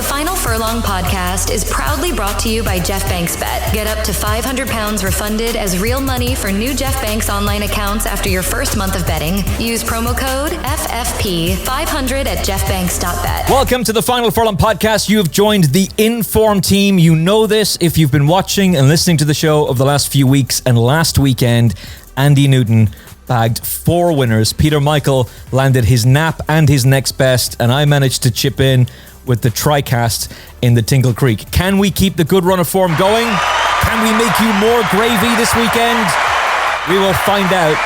Final Furlong podcast is proudly brought to you by Jeff Banks Bet. Get up to £500 refunded as real money for new Jeff Banks online accounts after your first month of betting. Use promo code FFP500 at jeffbanks.bet. Welcome to the Final Furlong podcast. You have joined the Inform team. You know this if you've been watching and listening to the show of the last few weeks. And last weekend, Andy Newton bagged 4 winners. Peter Michael landed his nap and his next best, and I managed to chip in with the TriCast in the Tingle Creek. Can we keep the good run of form going? Can we make you more gravy this weekend? We will find out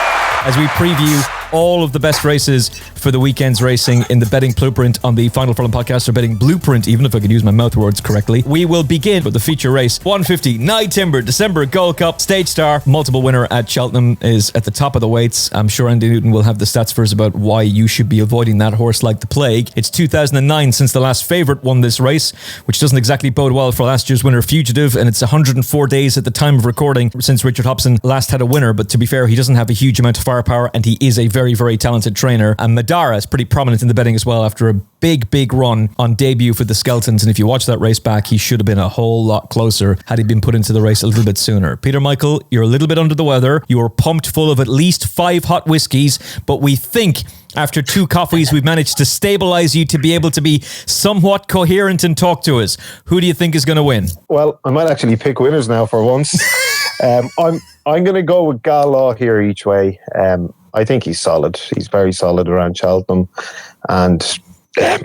as we preview all of the best races for the weekend's racing in the Betting Blueprint on the Final Furlong podcast, or Betting Blueprint, even if I could use my mouth words correctly. We will begin with the feature race. 150 Nyetimber December Gold Cup Stage Star, multiple winner at Cheltenham, is at the top of the weights. I'm sure Andy Newton will have the stats for us about why you should be avoiding that horse like the plague. It's 2009 since the last favourite won this race, which doesn't exactly bode well for last year's winner Fugitive, and it's 104 days at the time of recording since Richard Hobson last had a winner. But to be fair, he doesn't have a huge amount of firepower, and he is a very, very talented trainer. And Madara is pretty prominent in the betting as well after a big run on debut for the Skeltons. And if you watch that race back, he should have been a whole lot closer had he been put into the race a little bit sooner. Peter Michael, you're a little bit under the weather. You are pumped full of at least 5 hot whiskies, but we think after 2 coffees, we've managed to stabilize you to be able to be somewhat coherent and talk to us. Who do you think is going to win? Well, I might actually pick winners now for once. I'm going to go with Gala here each way. I think he's solid. He's very solid around Cheltenham. And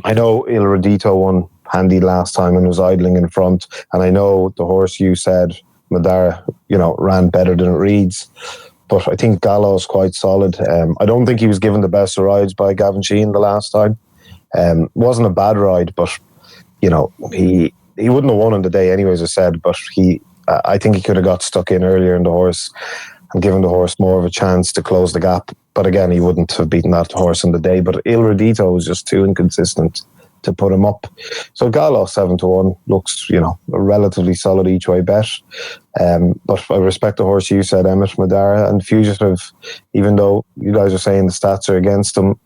I know Il Rodito won handy last time and was idling in front. And I know the horse you said, Madara, ran better than it reads. But I think Gallo's quite solid. I don't think he was given the best of rides by Gavin Sheehan the last time. Wasn't a bad ride, but he wouldn't have won on the day anyway, as I said. But I think he could have got stuck in earlier in the horse and given the horse more of a chance to close the gap. But again, he wouldn't have beaten that horse on the day. But Il Rodito was just too inconsistent to put him up. So Gallo 7-1 looks, a relatively solid each way bet. But I respect the horse you said, Emmet, Madara, and Fugitive. Even though you guys are saying the stats are against him,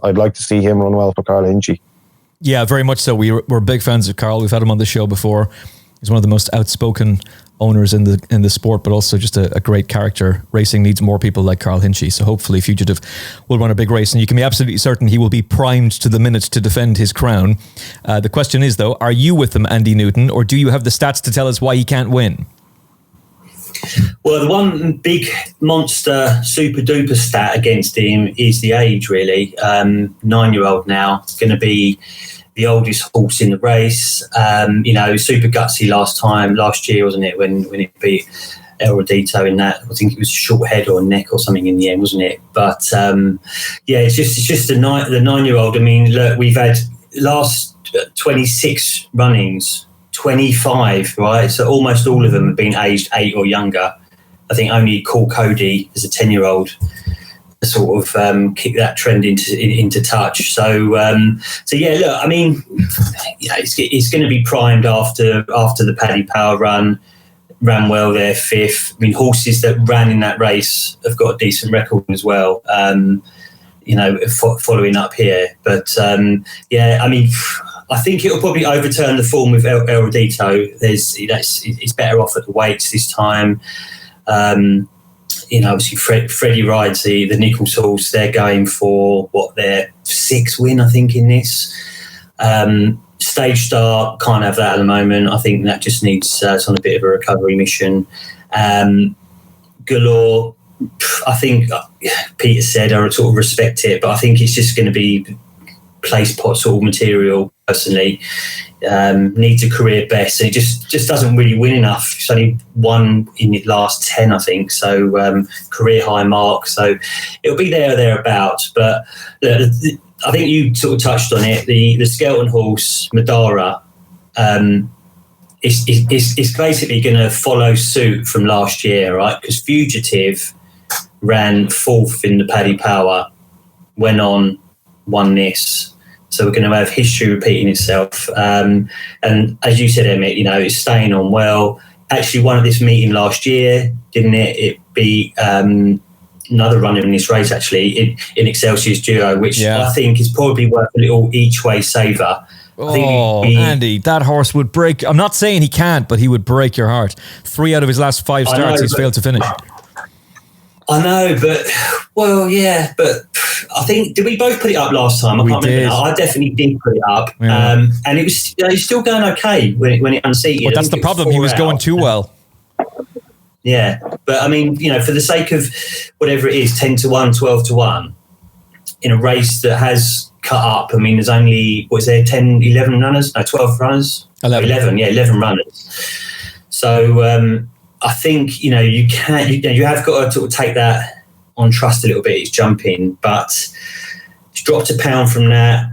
I'd like to see him run well for Carl Hinchy. Yeah, very much so. We're big fans of Carl. We've had him on the show before. He's one of the most outspoken owners in the sport, but also just a great character. Racing needs more people like Carl Hinchy, so hopefully Fugitive will run a big race, and you can be absolutely certain he will be primed to the minute to defend his crown. The question is, though, are you with him, Andy Newton, or do you have the stats to tell us why he can't win? Well, the one big monster super duper stat against him is the age, really. 9-year-old now, going to be the oldest horse in the race. Super gutsy last year, wasn't it, when it beat El Rodito in that. I think it was short head or neck or something in the end, wasn't it? But it's just the 9-year-old. I mean, look, we've had last 26 runnings, 25, right? So almost all of them have been aged 8 or younger. I think only Cool Cody as a 10-year-old sort of kick that trend into touch. So yeah, look, I mean, it's going to be primed after the Paddy Power run. Ran well there, 5th. I mean, horses that ran in that race have got a decent record as well. Following up here, but I mean, I think it'll probably overturn the form with El Rodito. It's better off at the weights this time. Obviously Freddie rides the Nichols horse. They're going for their 6th win, I think, in this. Stage Star can't have that at the moment. I think that just needs it's on a bit of a recovery mission. Galore, I think Peter said I sort of respect it, but I think it's just going to be place pot sort of material. Personally, needs a career best, and it just doesn't really win enough. It's only won in the last 10, I think. So career high mark. So it'll be there or thereabouts. But I think you sort of touched on it. The Skelton horse Madara is basically going to follow suit from last year, right? Because Fugitive ran 4th in the Paddy Power, went on, won this. So we're going to have history repeating itself. And as you said, Emmet, it's staying on well. Actually won at this meeting last year, didn't it? It beat another runner in this race actually in Excelsior's Duo, which I think is probably worth a little each way saver. Andy, that horse would break. I'm not saying he can't, but he would break your heart. 3 out of his last 5 starts, he's failed to finish. I know, but I think, did we both put it up last time? I can't remember. I definitely did put it up, and it was he's still going okay when it unseated. But that's the problem. He was going too well. Yeah, but I mean, for the sake of whatever it is, 10-1, 12-1, in a race that has cut up. I mean, there's only 10, 11 runners? No, 12 runners. 11 runners. So I think you have got to sort of take that on trust a little bit. It's jumping, but it's dropped a pound from that.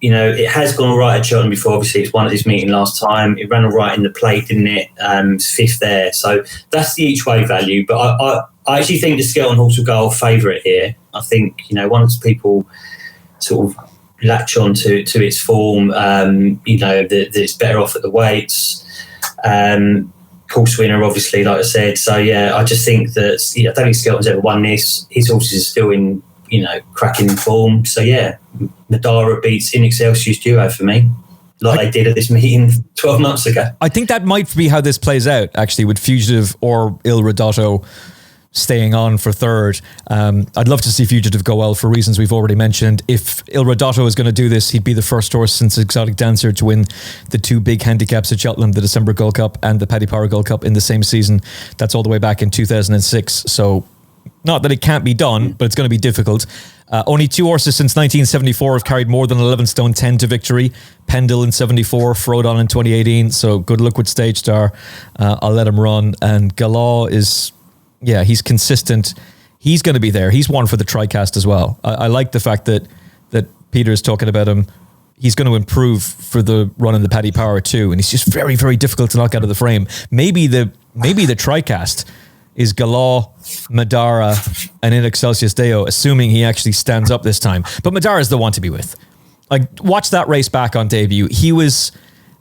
It has gone all right at Cheltenham before. Obviously, it's won at this meeting last time. It ran all right in the plate, didn't it? 5th there. So that's the each way value. But I actually think the Skelton horse will go favourite here. I think, once people sort of latch on to its form, that it's better off at the weights. Course winner, obviously, like I said. So, I just think that, I don't think Skelton's ever won this. His horse is still in, cracking form. So, Madara beats In Excelsior's Duo for me, like they did at this meeting 12 months ago. I think that might be how this plays out, actually, with Fugitive or Il Ridotto staying on for third. I'd love to see Fugitive go well for reasons we've already mentioned. If Il Ridotto is going to do this, he'd be the first horse since Exotic Dancer to win the 2 big handicaps at Cheltenham, the December Gold Cup and the Paddy Power Gold Cup in the same season. That's all the way back in 2006. So not that it can't be done, but it's going to be difficult. Only 2 horses since 1974 have carried more than 11 stone 10 to victory. Pendle in 74, Frodon in 2018. So good luck with Stage Star. I'll let him run. And Galah is... he's consistent. He's going to be there. He's one for the TriCast as well. I like the fact that Peter's talking about him. He's going to improve for the run in the Paddy Power too, and he's just very, very difficult to knock out of the frame. Maybe the TriCast is Galah, Madara, and In Excelsior's Deo, assuming he actually stands up this time. But Madara is the one to be with. Like, watch that race back on debut. He was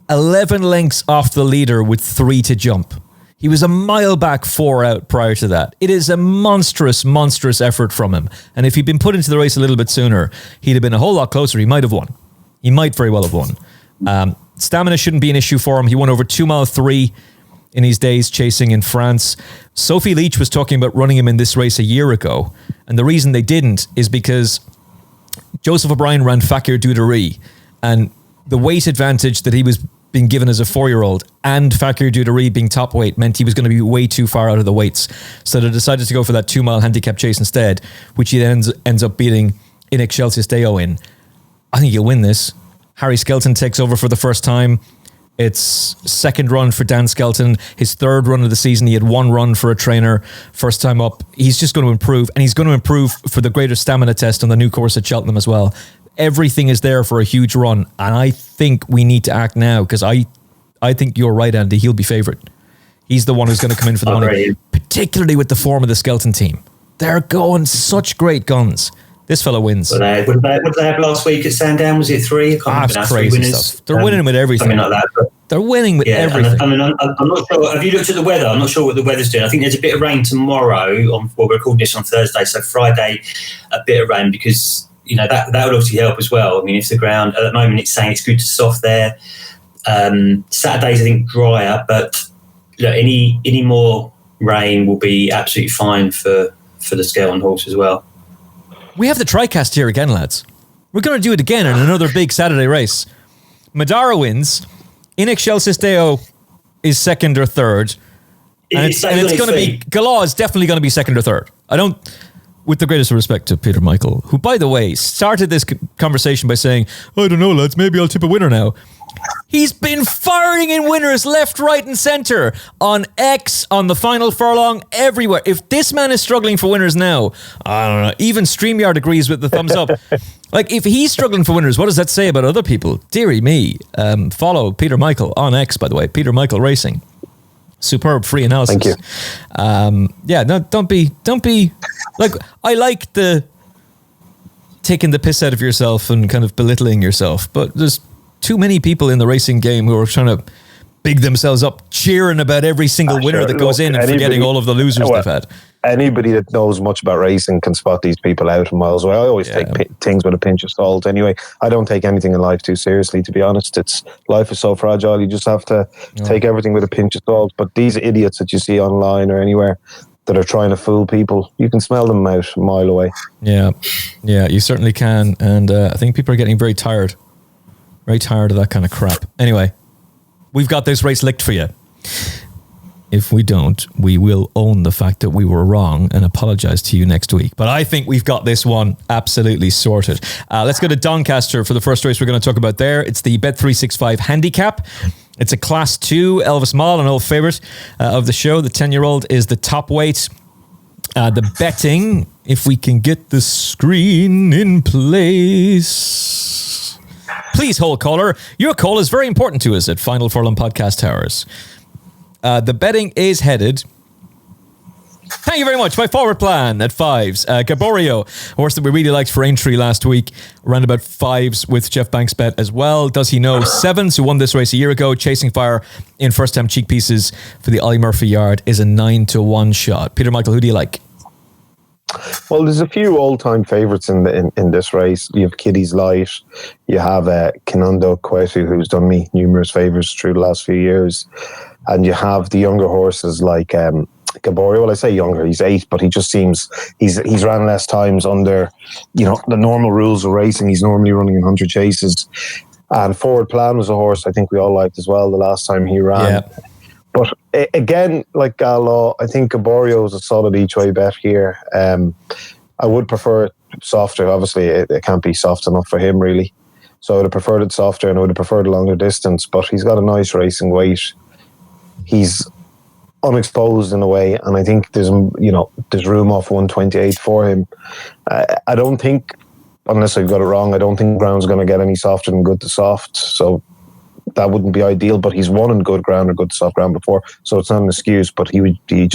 11 lengths off the leader with 3 to jump. He was a mile back, 4 out prior to that. It is a monstrous, monstrous effort from him. And if he'd been put into the race a little bit sooner, he'd have been a whole lot closer. He might have won. He might very well have won. Stamina shouldn't be an issue for him. He won over 2 mile 3 in his days chasing in France. Sophie Leach was talking about running him in this race a year ago. And the reason they didn't is because Joseph O'Brien ran Fakir Duderie. And the weight advantage that he was being given as a 4-year-old and Fakir Duderie being top weight meant he was going to be way too far out of the weights. So they decided to go for that 2 mile handicap chase instead, which he then ends up beating In Excelsior's Deo in. I think he'll win this. Harry Skelton takes over for the first time. It's second run for Dan Skelton. His 3rd run of the season. He had 1 run for a trainer. First time up. He's just going to improve, and he's going to improve for the greater stamina test on the new course at Cheltenham as well. Everything is there for a huge run, and I think we need to act now, because I think you're right, Andy. He'll be favourite. He's the one who's going to come in for the money, particularly with the form of the Skelton team. They're going such great guns. This fella wins. What did they have last week at Sandown? Was it 3? That's crazy stuff. They're winning with everything. Something like that. But they're winning with everything. I'm not sure. Have you looked at the weather? I'm not sure what the weather's doing. I think there's a bit of rain tomorrow. We're recording this on Thursday, so Friday, a bit of rain, because that would obviously help as well. I mean, if the ground at the moment, it's saying it's good to soft there. Saturdays, I think, drier, but look, any more rain will be absolutely fine for the Skelton horse as well. We have the TriCast here again, lads. We're going to do it again in another big Saturday race. Madara wins. In Excelsior's Deo is 2nd or 3rd. And it's going to be... Galah is definitely going to be 2nd or 3rd. I don't... With the greatest respect to Peter Michael, who, by the way, started this conversation by saying, I don't know, lads, maybe I'll tip a winner now. He's been firing in winners left, right, and centre on X, on the final furlong, everywhere. If this man is struggling for winners now, I don't know, even StreamYard agrees with the thumbs up. Like, if he's struggling for winners, what does that say about other people? Deary me. Follow Peter Michael on X, by the way, Peter Michael Racing. Superb free analysis. Thank you. Don't be like, I like the taking the piss out of yourself and kind of belittling yourself, but there's too many people in the racing game who are trying to big themselves up, cheering about every single winner that goes in and forgetting all of the losers they've had. anybody that knows much about racing can spot these people out a miles away. I always take things with a pinch of salt anyway. I don't take anything in life too seriously, to be honest. Life is so fragile. You just have to take everything with a pinch of salt. But these idiots that you see online or anywhere that are trying to fool people, you can smell them out a mile away. Yeah, you certainly can. And I think people are getting very tired of that kind of crap. Anyway, we've got this race licked for you. If we don't, we will own the fact that we were wrong and apologize to you next week. But I think we've got this one absolutely sorted. Let's go to Doncaster for the first race we're going to talk about there. It's the Bet365 Handicap. It's a Class 2. Elvis Mall, an old favourite of the show. The 10-year-old is the top weight. The betting, if we can get the screen in place. Please hold, caller. Your call is very important to us at Final Furlong Podcast Hours. The betting is headed. Thank you very much. My forward plan at 5s. Gaborio, a horse that we really liked for Aintree last week. Around about 5s with Jeff Banks bet as well. Does he know? 7s, who won this race a year ago. Chasing Fire in first-time cheek pieces for the Ollie Murphy yard is a 9-1 shot. Peter Michael, who do you like? Well, there's a few old-time favourites in this race. You have Kitty's Light. You have Kinondo Kwetu, who's done me numerous favours through the last few years. And you have the younger horses like Gaborio. Well, I say younger, he's 8, but he just seems he's ran less times under, the normal rules of racing. He's normally running 100 chases. And Forward Plan was a horse I think we all liked as well the last time he ran. Yeah. But again, like Gallaw, I think Gaborio is a solid each way bet here. I would prefer it softer. Obviously, it can't be soft enough for him, really. So I would have preferred it softer and I would have preferred a longer distance. But he's got a nice racing weight. He's unexposed in a way, and I think there's room off 128 for him. I don't think, unless I've got it wrong, I don't think ground's going to get any softer than good to soft. So that wouldn't be ideal. But he's won in good ground or good to soft ground before, so it's not an excuse. But he'd be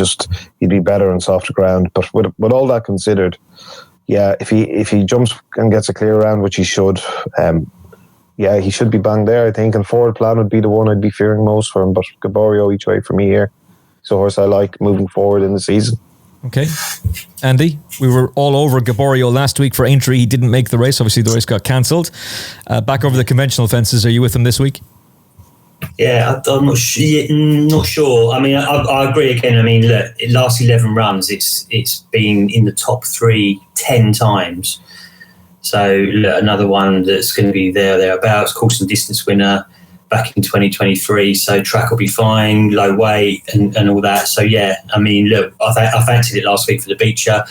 better on softer ground. But with all that considered, yeah, if he jumps and gets a clear round, which he should. Yeah, he should be bang there, I think. And Forward Plan would be the one I'd be fearing most for him. But Gaborio each way for me here. It's a horse I like moving forward in the season. Okay. Andy, we were all over Gaborio last week for Aintree. He didn't make the race. Obviously, the race got cancelled. Back over the conventional fences. Are you with him this week? Yeah, I'm not sure. I mean, I agree again. I mean, look, last 11 runs, it's been in the top 3 10 times. So look, another one that's going to be thereabouts. Course and distance winner back in 2023. So track will be fine, low weight and all that. So yeah, I mean, look, I fancied it last week for the Beecher.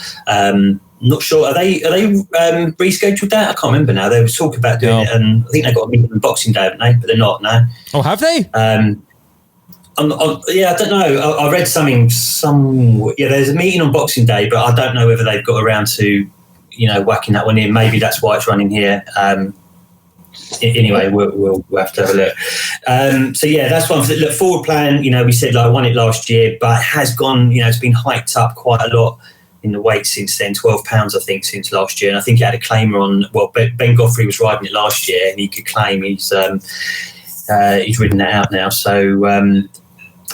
Not sure. Are they rescheduled that? I can't remember now. They were talking about doing it, and I think they got a meeting on Boxing Day, haven't they? But they're not now. Oh, have they? I don't know. I read something. There's a meeting on Boxing Day, but I don't know whether they've got around to whacking that one in. Maybe that's why it's running here. Anyway, we'll have to have a look. So yeah, that's one. Look, Forward Plan. We said I won it last year, but it has gone. It's been hiked up quite a lot in the weight since then. 12 pounds, I think, since last year. And I think he had a claimer on. Well, Ben Godfrey was riding it last year, and he could claim he's ridden that out now. So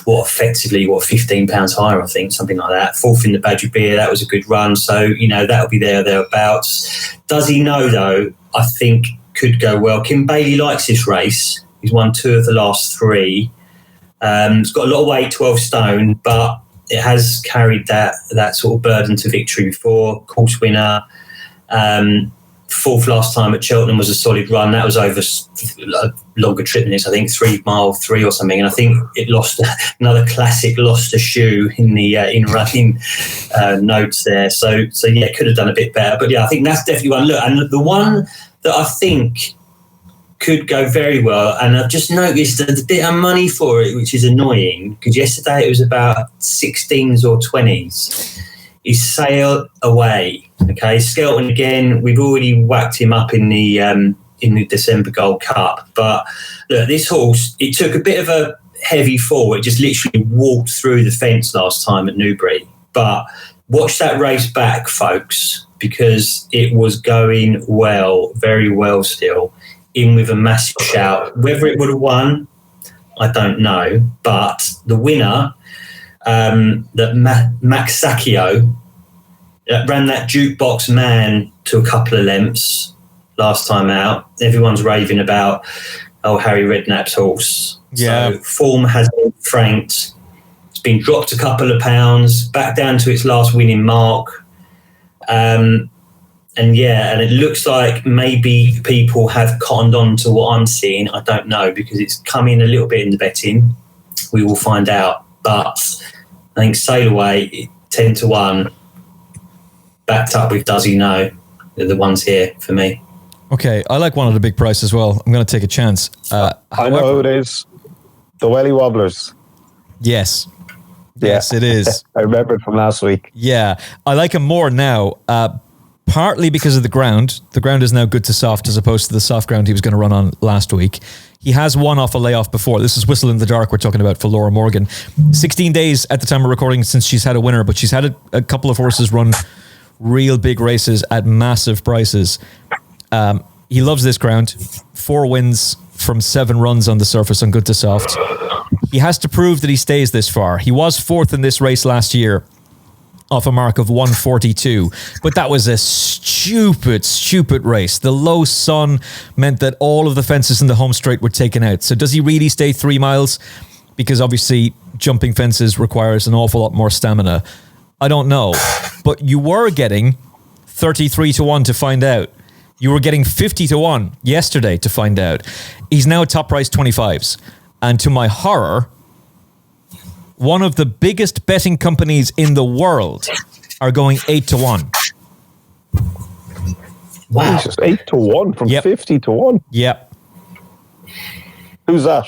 effectively 15 pounds higher, I think, something like that. 4th in the Badger Beer, that was a good run. So that'll be thereabouts. Does he know though? I think could go well. Kim Bailey likes this race. He's won 2 of the last 3. It's got a lot of weight, 12 stone, but it has carried that sort of burden to victory before. Course winner. 4th last time at Cheltenham was a solid run. That was over a longer trip than this, I think 3 mile 3 or something. And I think it lost another classic, lost a shoe in the in-running notes there. So yeah, could have done a bit better. But yeah, I think that's definitely one. Look, and the one that I think could go very well, and I've just noticed a bit of money for it, which is annoying, because yesterday it was about 16s or 20s, is Sail Away. Okay, Skelton again, we've already whacked him up in the December Gold Cup, but look, this horse, it took a bit of a heavy fall. It just literally walked through the fence last time at Newbury. But watch that race back, folks, because it was going well, very well still, in with a massive shout. Whether it would have won, I don't know. But the winner, that Max Sacchio ran that jukebox man to a couple of lengths last time out. Everyone's raving about Harry Redknapp's horse. Yeah. So form has been franked. It's been dropped a couple of pounds, back down to its last winning mark. And it looks like maybe people have cottoned on to what I'm seeing. I don't know, because it's come in a little bit in the betting. We will find out. But I think Sail Away, 10-1, backed up with Does He Know, they're the ones here for me. Okay, I like one at a big price as well. I'm going to take a chance. I know who it is. The Welly Wobblers. Yes. Yes, it is. I remember it from last week. Yeah, I like him more now, partly because of the ground. The ground is now good to soft as opposed to the soft ground he was going to run on last week. He has won off a layoff before. This is Whistle in the Dark we're talking about for Laura Morgan. 16 days at the time of recording since she's had a winner, but she's had a couple of horses run real big races at massive prices. He loves this ground. 4 wins from 7 runs on the surface on good to soft. He has to prove that he stays this far. He was 4th in this race last year off a mark of 142, but that was a stupid race. The low sun meant that all of the fences in the home straight were taken out. So does he really stay 3 miles? Because obviously jumping fences requires an awful lot more stamina. I don't know, but you were getting 33-1 to find out. You were getting 50-1 yesterday to find out. He's now top price 25s. And to my horror, one of the biggest betting companies in the world are going 8-1. Wow. Jesus, 8-1 from 50-1. Yep. Who's that?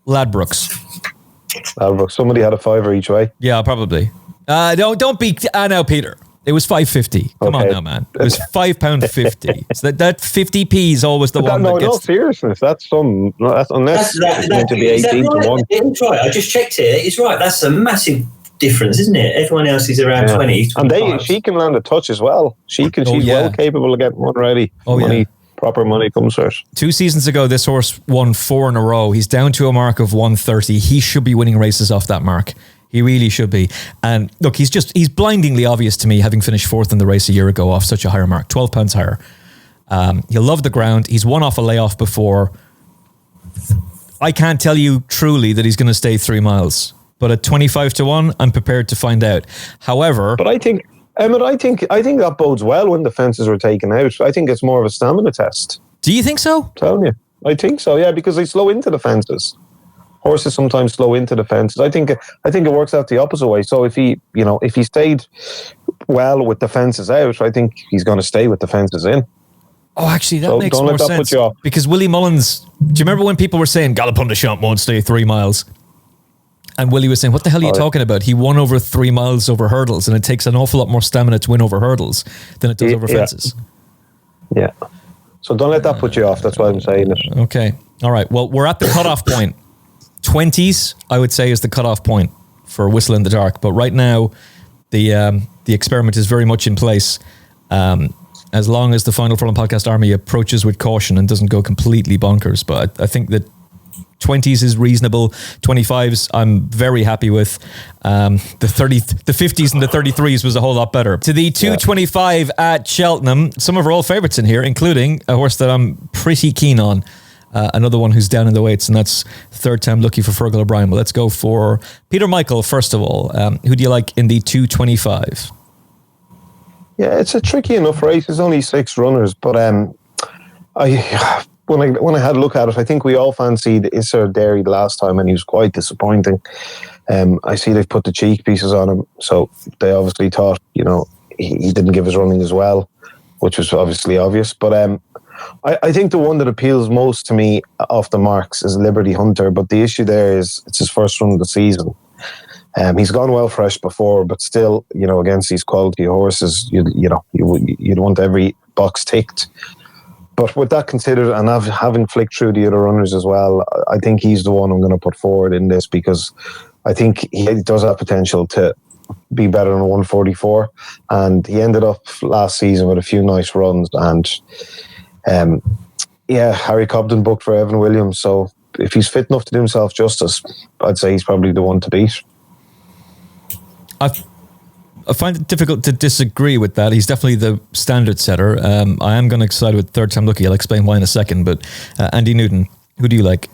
Ladbrokes. Somebody had a fiver each way. Yeah, probably. Don't be now, Peter. It was $5.50. Come on now, man. It was £5.50. So that 50p is always the one that gets... No, seriousness. That's unless it's meant to be 18-1. It's right. I just checked it. It's right. That's a massive difference, isn't it? Everyone else is around 20. And she can land a touch as well. She's well capable of getting one ready. Proper money comes first. 2 seasons ago, this horse won 4 in a row. He's down to a mark of 130. He should be winning races off that mark. He really should be. And look, he's blindingly obvious to me, having finished 4th in the race a year ago off such a higher mark, 12 pounds higher. He'll love the ground. He's won off a layoff before. I can't tell you truly that he's going to stay 3 miles, but at 25-1, I'm prepared to find out. However, but I think that bodes well when the fences were taken out. I think it's more of a stamina test. Do you think so? I'm telling you. I think so, yeah, because they slow into the fences. Horses sometimes slow into the fences. I think it works out the opposite way. So if he stayed well with the fences out, I think he's going to stay with the fences in. Oh, actually, that makes more sense. Because Willie Mullins, do you remember when people were saying Galopin Des Champs won't stay 3 miles? And Willie was saying, what the hell are you talking about? He won over 3 miles over hurdles, and it takes an awful lot more stamina to win over hurdles than it does over fences. Yeah. So don't let that put you off. That's why I'm saying it. Okay. All right. Well, we're at the cutoff point. 20s, I would say, is the cutoff point for Whistle in the Dark. But right now, the experiment is very much in place. As long as the Final Furlong Podcast Army approaches with caution and doesn't go completely bonkers. But I think that 20s is reasonable. 25s, I'm very happy with. The 50s and the 33s was a whole lot better. To the 225 at Cheltenham, some of our old favourites in here, including a horse that I'm pretty keen on. Another one who's down in the weights, and that's 3rd time lucky for Fergal O'Brien. Well, let's go for Peter Michael, first of all. Who do you like in the 225? Yeah, it's a tricky enough race. There's only 6 runners, but when I had a look at it, I think we all fancied Isser Dairy last time, and he was quite disappointing. I see they've put the cheek pieces on him, so they obviously thought, he didn't give his running as well, which was obviously obvious. But I think the one that appeals most to me off the marks is Liberty Hunter, but the issue there is it's his first run of the season. He's gone well fresh before, but still, against these quality horses, you'd want every box ticked. But with that considered, and having flicked through the other runners as well, I think he's the one I'm going to put forward in this, because I think he does have potential to be better than 144. And he ended up last season with a few nice runs. And Harry Cobden booked for Evan Williams. So if he's fit enough to do himself justice, I'd say he's probably the one to beat. I find it difficult to disagree with that. He's definitely the standard setter. I am going to side with Third Time Lucky. I'll explain why in a second. But Andy Newton, who do you like?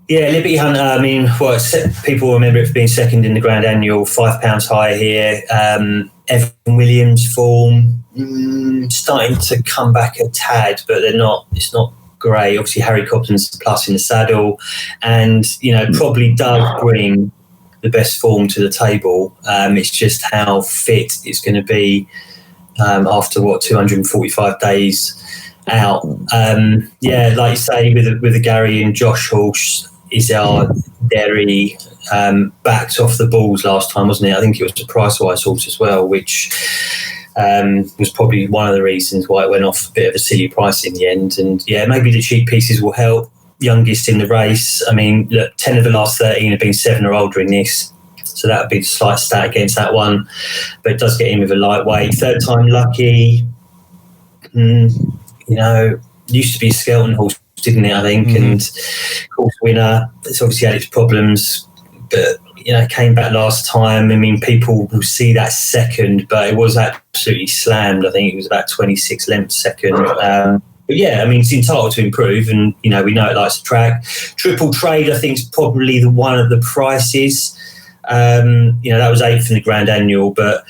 Yeah, Liberty Hunter. I mean, people remember it for being second in the Grand Annual, £5 higher here. Evan Williams form starting to come back a tad, but they're not. It's not great. Obviously, Harry Cobden's plus in the saddle, and probably Doug bring the best form to the table. It's just how fit it's going to be after 245 days out. Like you say, with the Gary and Josh horse, Izard Derry backed off the balls last time, wasn't it? I think it was a Price-wise horse as well, which was probably one of the reasons why it went off a bit of a silly price in the end. And maybe the cheap pieces will help. Youngest in the race. I mean, look, 10 of the last 13 have been 7 or older in this. So that would be a slight stat against that one. But it does get in with a lightweight. Third Time Lucky, used to be a Skelton horse, didn't it, I think? Mm-hmm. And course winner. It's obviously had its problems, but, came back last time. I mean, people will see that second, but it was absolutely slammed. I think it was about 26 lengths second. But it's entitled to improve, and, we know it likes to track. Triple Trade, I think, is probably the one of the prices. That was 8th in the Grand Annual, but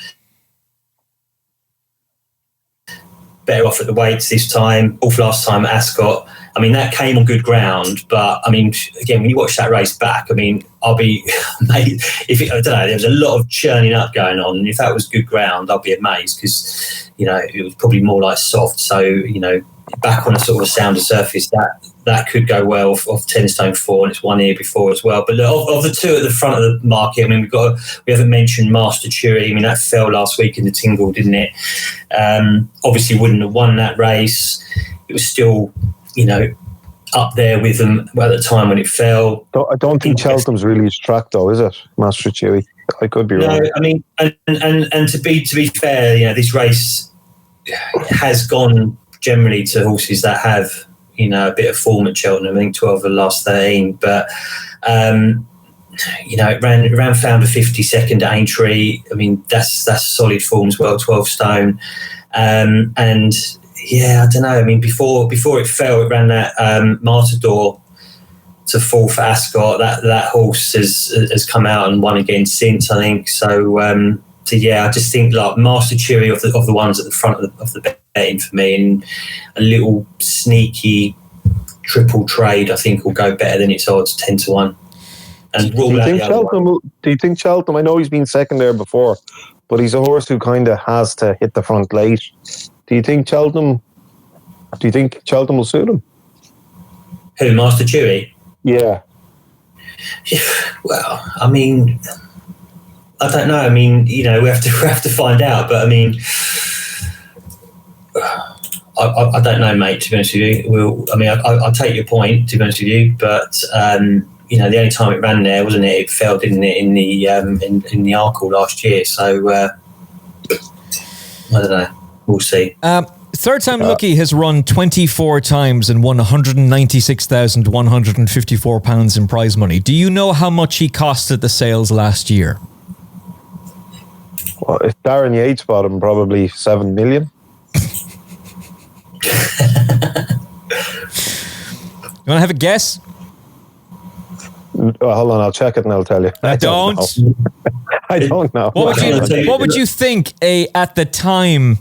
better off at the weights this time. Off last time at Ascot. I mean, that came on good ground, but I mean, again, when you watch that race back, I mean, I'll be amazed. I don't know, there was a lot of churning up going on, and if that was good ground, I'll be amazed because, it was probably more like soft. So, back on a sort of a sounder surface, that could go well off 10 stone 4, and it's one year before as well. But look, of the two at the front of the market, I mean, we haven't mentioned Master Turie. I mean, that fell last week in the Tingle, didn't it? Obviously wouldn't have won that race. It was still, up there with them at the time when it fell. I don't think Cheltenham's really his track, though, is it, Master Turie? I could be wrong. No, I mean, and to be fair, this race has gone generally to horses that have, a bit of form at Cheltenham. I think 12 of the last 13. But, it ran Founder 52nd at Aintree. I mean, that's solid form as well, 12 stone. And, I don't know. I mean, before it fell, it ran that Matador to fall for Ascot. That horse has come out and won again since, I think. So, I just think like Master Turie of the ones at the front of the betting for me, and a little sneaky Triple Trade I think will go better than its odds 10-1. And do you think Cheltenham? I know he's been second there before, but he's a horse who kind of has to hit the front late. Do you think Cheltenham will suit him? Who, Master Turie? Yeah. Well, I mean, I don't know. I mean, we have to find out. But I mean, I don't know, mate. To be honest with you, I'll take your point. To be honest with you, but the only time it ran there, wasn't it? It fell, didn't it, in the in the Arkle last year? So I don't know. We'll see. Third Time Lucky has run 24 times and won £196,154 in prize money. Do you know how much he cost at the sales last year? Well, if Darren Yates bought him, probably 7 million. You want to have a guess? Hold on, I'll check it and I'll tell you. I don't know. What would you think at the time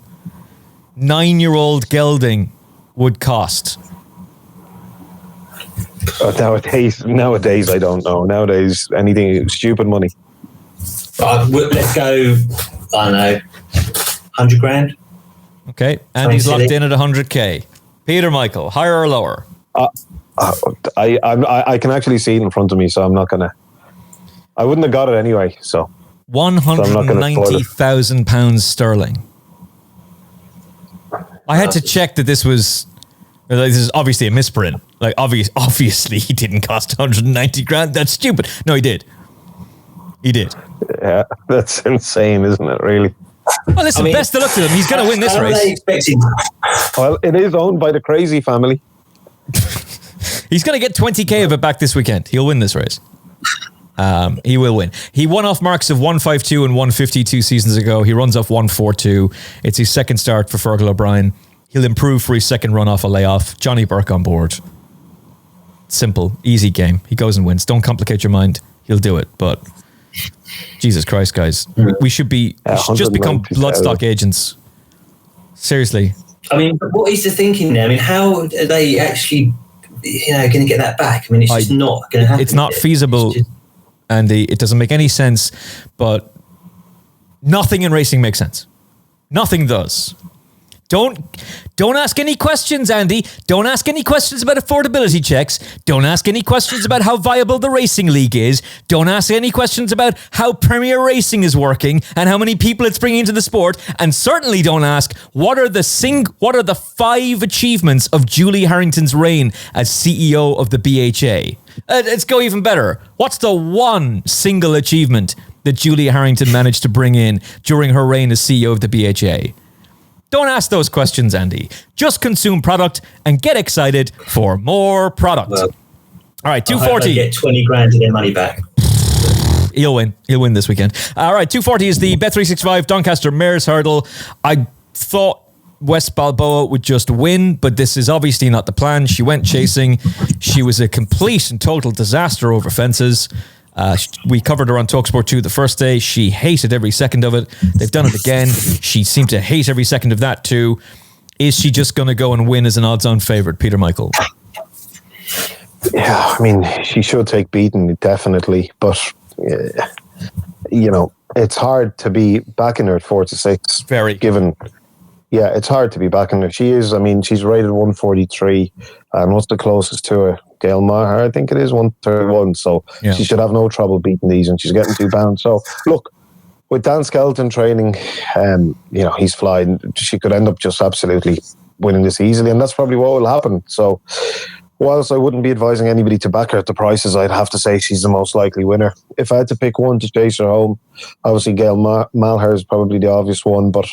9-year-old gelding would cost? Nowadays, I don't know. Nowadays, anything stupid money. Let's go. I don't know, 100 grand. Okay, and he's locked in at 100k. Peter Michael, higher or lower? I can actually see it in front of me, so I'm not gonna. I wouldn't have got it anyway. So £190,000 sterling. I had to check that this is obviously a misprint. Like obviously he didn't cost 190 grand. That's stupid. No, he did. Yeah, that's insane, isn't it? Really. Well, listen, best of luck to him. He's going to win this race. Well, it is owned by the Crazy family. He's going to get 20k of it back this weekend. He'll win this race. He will win. He won off marks of 152 and 152 seasons ago. He runs off 142. It's his second start for Fergal O'Brien. He'll improve for his second run off a layoff. Johnny Burke on board. Simple, easy game. He goes and wins. Don't complicate your mind. He'll do it. But Jesus Christ, guys, we should just become bloodstock agents. Seriously. I mean, what is the thinking there? I mean, how are they actually, going to get that back? I mean, it's just not going to happen. It's not feasible, Andy. It doesn't make any sense. But nothing in racing makes sense. Nothing does. Don't ask any questions, Andy. Don't ask any questions about affordability checks. Don't ask any questions about how viable the racing league is. Don't ask any questions about how Premier Racing is working and how many people it's bringing into the sport. And certainly don't ask what are the 5 achievements of Julie Harrington's reign as CEO of the BHA. Let's go even better. What's the one single achievement that Julie Harrington managed to bring in during her reign as CEO of the BHA? Don't ask those questions, Andy. Just consume product and get excited for more product. Well, all right, 240. Get 20 grand of their money back. He'll win. He'll win this weekend. All right, 240 is the Bet365 Doncaster Mares Hurdle. I thought West Balboa would just win, but this is obviously not the plan. She went chasing. She was a complete and total disaster over fences. We covered her on TalkSport 2 the first day. She hated every second of it. They've done it again. She seemed to hate every second of that too. Is she just going to go and win as an odds-on favourite, Peter Michael? Yeah, I mean, she should take beating, definitely. But, it's hard to be backing her at 4-6. Very. Yeah, it's hard to be backing her. She's rated 143. And what's the closest to her? Gail Maher, I think it is 131. So she should have no trouble beating these, and she's getting £2. So look, with Dan Skelton training, he's flying. She could end up just absolutely winning this easily, and that's probably what will happen. So whilst I wouldn't be advising anybody to back her at the prices, I'd have to say she's the most likely winner. If I had to pick one to chase her home, obviously Gail Maher is probably the obvious one, but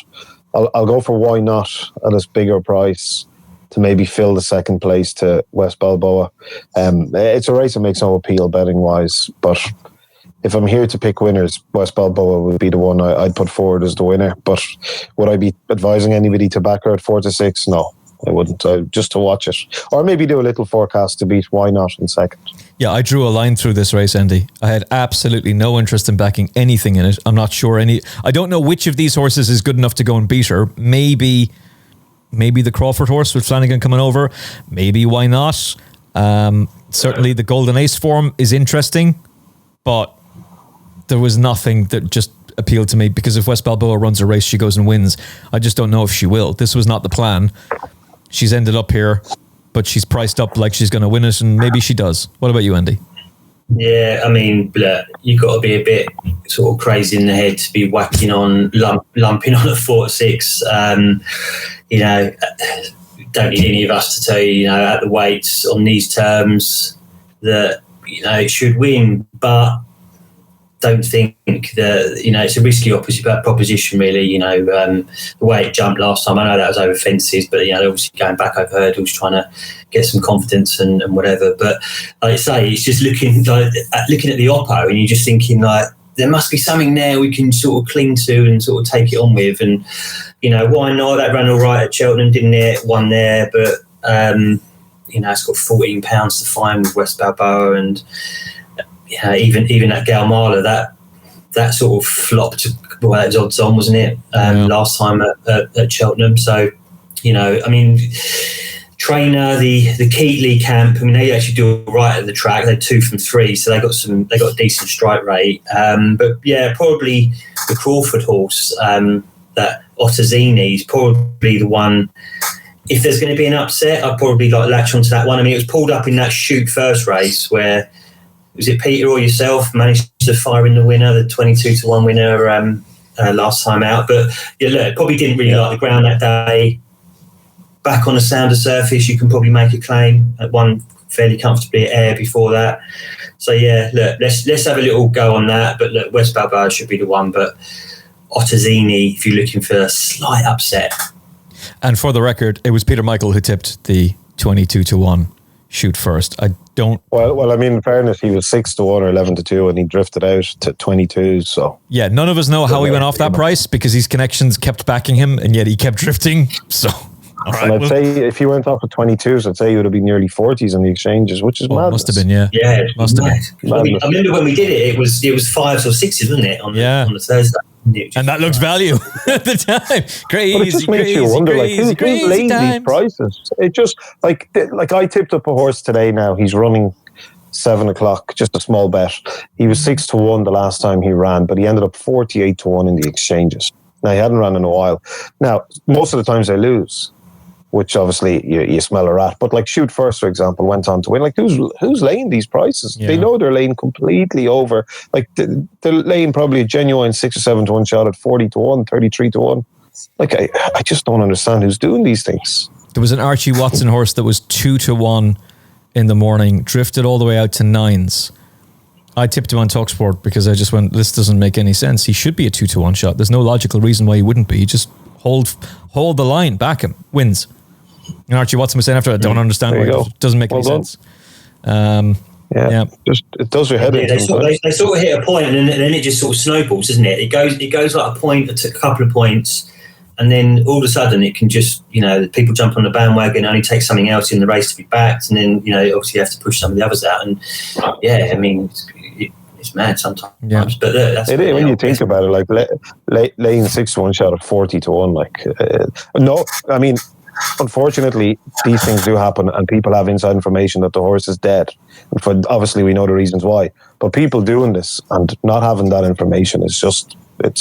I'll go for Why Not at a bigger price to maybe fill the second place to West Balboa. It's a race that makes no appeal betting-wise, but if I'm here to pick winners, West Balboa would be the one I'd put forward as the winner. But would I be advising anybody to back her at 4-6? No, I wouldn't. Just to watch it. Or maybe do a little forecast to beat Why Not in second. Yeah, I drew a line through this race, Andy. I had absolutely no interest in backing anything in it. I'm not sure I don't know which of these horses is good enough to go and beat her. Maybe the Crawford horse with Flanagan coming over. Maybe Why Not? Certainly the Golden Ace form is interesting, but there was nothing that just appealed to me, because if West Balboa runs a race, she goes and wins. I just don't know if she will. This was not the plan. She's ended up here, but she's priced up like she's going to win it, and maybe she does. What about you, Andy? Yeah, I mean, you've got to be a bit sort of crazy in the head to be lumping on a 4-6. Don't need any of us to tell you, at the weights on these terms that, it should win, but don't think that, it's a risky proposition, really. The way it jumped last time, I know that was over fences, but, obviously going back over hurdles, trying to get some confidence and whatever. But like I say, it's just looking at the Oppo, and you're just thinking, there must be something there we can sort of cling to and sort of take it on with. And, Why Not? That ran all right at Cheltenham, didn't it? Won there, but, it's got £14 to find with West Balboa, and even that Gail Marler, that sort of flopped. Well, it was odds on, wasn't it? Last time at Cheltenham. So, trainer, the Keatley camp, they actually do all right at the track. They're 2 from 3, so they got a decent strike rate. But yeah, probably the Crawford horse, that Ottazzini, is probably the one. If there's going to be an upset, I'd probably latch onto that one. It was pulled up in that shoot first race where, was it Peter or yourself managed to fire in the winner, the 22-1 winner last time out? But yeah, look, probably didn't really like the ground that day. Back on a sounder surface, you can probably make a claim. Won fairly comfortably at Ayr before that. So yeah, look, let's have a little go on that. But look, West Balboa should be the one. But Ottazzini, if you're looking for a slight upset. And for the record, it was Peter Michael who tipped the 22-1. Shoot First. I don't. Well, I mean, in fairness, he was 6-1 or 11-2, and he drifted out to 22. So yeah, none of us know how he went off that price because his connections kept backing him, and yet he kept drifting. So, all right. And I'd say if he went off at 22s, I'd say he would have been nearly 40s on the exchanges, which is madness. Must have been, yeah. Yeah, must have been. I remember when we did it. It was 5s or 6s, wasn't it? On the Thursday. And that looks value at the time. Crazy, but it just makes you wonder, who's laying these prices? It just like I tipped up a horse today. Now he's running 7 o'clock, just a small bet. He was 6-1 the last time he ran, but he ended up 48-1 in the exchanges. Now he hadn't run in a while. Now most of the times they lose, which obviously you smell a rat. But like Shoot First, for example, went on to win. Like who's laying these prices? Yeah. They know they're laying completely over. Like they're laying probably a genuine 6 or 7-1 shot at 40-1, 33-1. Like I just don't understand who's doing these things. There was an Archie Watson horse that was 2-1 in the morning, drifted all the way out to 9s. I tipped him on TalkSport because I just went, this doesn't make any sense. He should be a 2-1 shot. There's no logical reason why he wouldn't be. He just hold the line, back him, wins. And Archie Watson was saying after, I don't understand why it doesn't make any sense. Yeah. Just it does your head in. They sort of hit a point, and then it just sort of snowballs, doesn't it? It goes like a point, a couple of points, and then all of a sudden it can just, people jump on the bandwagon, only take something else in the race to be backed, and then obviously you have to push some of the others out. And yeah, I mean, it's mad sometimes. Yeah. But that's it is when you think about it. Like laying 6-1 shot at 40-1. Like no, I mean. Unfortunately, these things do happen, and people have inside information that the horse is dead. And obviously, we know the reasons why. But people doing this and not having that information is just, it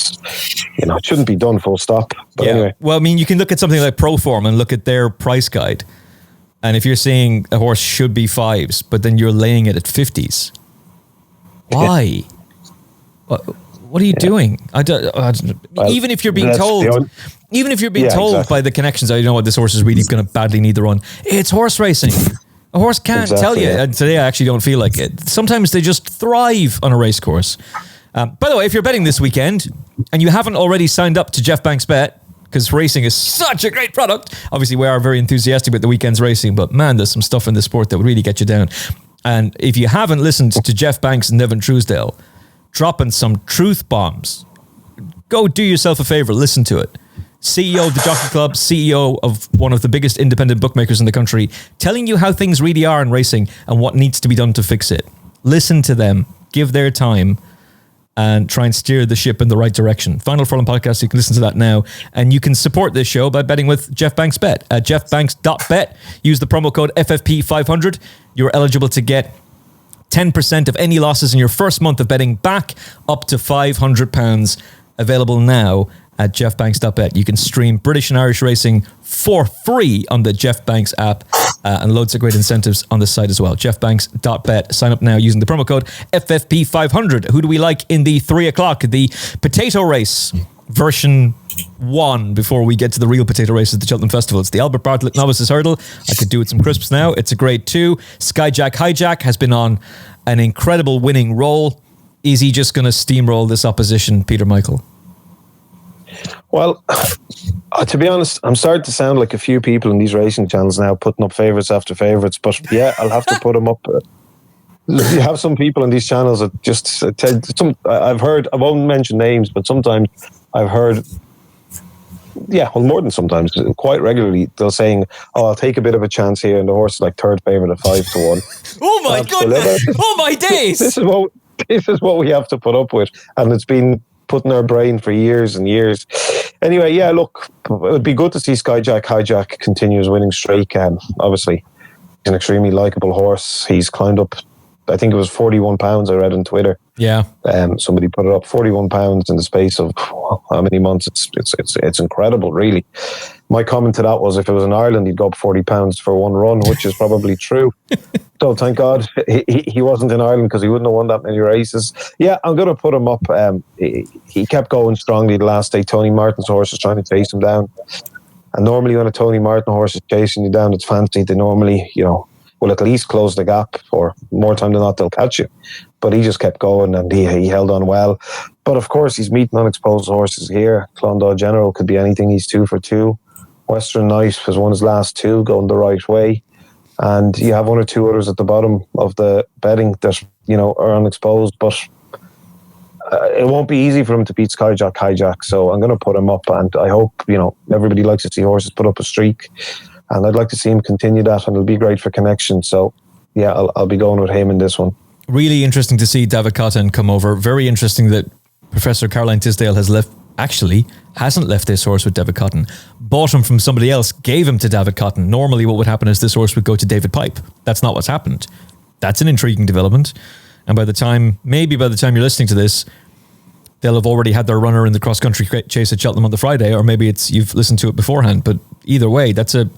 shouldn't be done. Full stop. But anyway, well, I mean, you can look at something like Proform and look at their price guide, and if you're saying a horse should be 5s, but then you're laying it at 50s, why? What are you doing? Even if you're being told. Even if you're being told by the connections, you know what, this horse is really going to badly need the run. It's horse racing. A horse can't tell you. And today I actually don't feel like it. Sometimes they just thrive on a race course. By the way, if you're betting this weekend and you haven't already signed up to Jeff Banks Bet, because racing is such a great product. Obviously, we are very enthusiastic about the weekend's racing, but man, there's some stuff in the sport that would really get you down. And if you haven't listened to Jeff Banks and Nevin Truesdale dropping some truth bombs, go do yourself a favor, listen to it. CEO of the Jockey Club, CEO of one of the biggest independent bookmakers in the country, telling you how things really are in racing and what needs to be done to fix it. Listen to them, give their time, and try and steer the ship in the right direction. Final Furlong podcast, you can listen to that now. And you can support this show by betting with Jeff Banks Bet at jeffbanks.bet. Use the promo code FFP500. You're eligible to get 10% of any losses in your first month of betting back, up to £500. Available now at jeffbanks.bet. You can stream British and Irish racing for free on the Jeff Banks app, and loads of great incentives on the site as well. jeffbanks.bet. Sign up now using the promo code FFP500. Who do we like in the 3 o'clock? The potato race version 1 before we get to the real potato race at the Cheltenham Festival. It's the Albert Bartlett Novices Hurdle. I could do with some crisps now. It's a grade 2. Skyjack Hijack has been on an incredible winning roll. Is he just going to steamroll this opposition, Peter Michael? Well, to be honest, I'm starting to sound like a few people in these racing channels now, putting up favourites after favourites. But yeah, I'll have to put them up. You have some people in these channels that just I've heard, I won't mention names, but sometimes I've heard, more than sometimes, quite regularly, they're saying, I'll take a bit of a chance here, and the horse is like third favourite at 5-1. Oh my goodness! Oh my days! This is what we have to put up with, and it's been put in our brain for years and years. Anyway, look, it would be good to see Skyjack Hijack continue his winning streak. Obviously, he's an extremely likeable horse. He's climbed up, I think it was £41 I read on Twitter. Yeah. Somebody put it up, £41 in the space of how many months? It's incredible, really. My comment to that was, if it was in Ireland, he'd go up £40 for one run, which is probably true. So thank God he wasn't in Ireland, because he wouldn't have won that many races. Yeah, I'm going to put him up. He kept going strongly the last day. Tony Martin's horse was trying to chase him down. And normally when a Tony Martin horse is chasing you down, it's fancy. They normally, will at least close the gap, or more time than not, they'll catch you. But he just kept going, and he held on well. But of course, he's meeting unexposed horses here. Clondalk General could be anything. He's 2 for 2. Western Knight has won his last 2, going the right way. and you have one or two others at the bottom of the betting that, you know, are unexposed, but it won't be easy for him to beat Skyjack Hijack, so I'm going to put him up, and I hope, you know, everybody likes to see horses put up a streak, and I'd like to see him continue that, and it'll be great for connection. So yeah, I'll be going with him in this one. Really interesting to see David Cotton come over. Very interesting that Professor Caroline Tisdale hasn't left this horse with David Cotton. Bought him from somebody else, gave him to David Cotton. Normally what would happen is this horse would go to David Pipe. That's not what's happened. That's an intriguing development. And by the time you're listening to this, they'll have already had their runner in the cross-country chase at Cheltenham on the Friday, or maybe you've listened to it beforehand. But either way, that's an